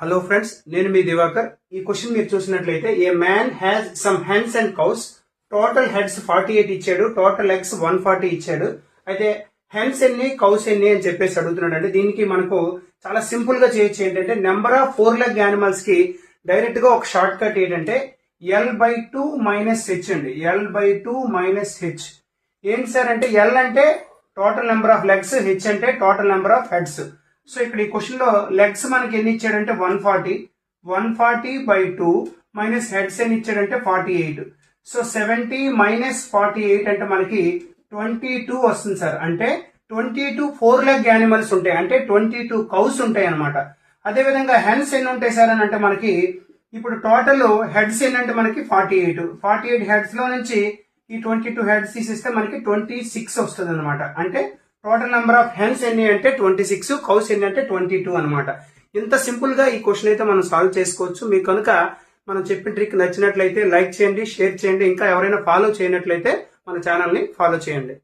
Hello friends, నేను మీ దివాకర్. ఈ question మీరు చూసినట్లయితే ఏ man has some hence and cows. Total heads 48 ఇచ్చాడు, టోటల్ ఎగ్స్ 140 ఇచ్చాడు. అయితే హెన్స్ ఎన్ని, కౌస్ ఎన్ని అని చెప్పేసి అడుగుతున్నాడు. అంటే దీనికి మనకు చాలా సింపుల్ గా చేయొచ్చు. ఏంటంటే నెంబర్ ఆఫ్ 4 లెగ్ యానిమల్స్ కి డైరెక్ట్ గా ఒక షార్ట్ కట్ ఏంటంటే L/2 మైనస్ హెచ్ అండి. L/2 మైనస్ హెచ్ ఏంటి సార్ అంటే L అంటే total number of legs, H అంటే total number of heads. So ఇక్కడ ఈ క్వశ్చన్ లో లెగ్స్ మనకి ఎన్ని ఇచ్చాడంటే 140/2 మైనస్ హెడ్స్ ఎన్ని ఇచ్చాడంటే 48. సో 70 మైనస్ 48 అంటే మనకి 22 వస్తుంది సార్. అంటే 22 4 లెగ్ యానిమల్స్ ఉంటాయి, అంటే 22 కౌస్ ఉంటాయి అనమాట. అదే విధంగా హెన్స్ ఎన్ని ఉంటాయి సార్ అని అంటే మనకి ఇప్పుడు టోటల్ హెడ్స్ ఏంటంటే మనకి 48 హెడ్స్ లో నుంచి ఈ 22 హెడ్స్ తీసిస్తే మనకి 26 వస్తుంది అనమాట. అంటే టోటల్ నెంబర్ ఆఫ్ హెన్స్ ఎన్ని అంటే 26, కౌస్ ఎన్ని అంటే 22 అనమాట. ఇంత సింపుల్ గా ఈ క్వశ్చన్ అయితే మనం సాల్వ్ చేసుకోవచ్చు. మీకు కనుక మనం చెప్పిన ట్రిక్ నచ్చినట్లయితే లైక్ చేయండి, షేర్ చేయండి. ఇంకా ఎవరైనా ఫాలో చేయనట్లయితే మన ఛానల్ ని ఫాలో చేయండి.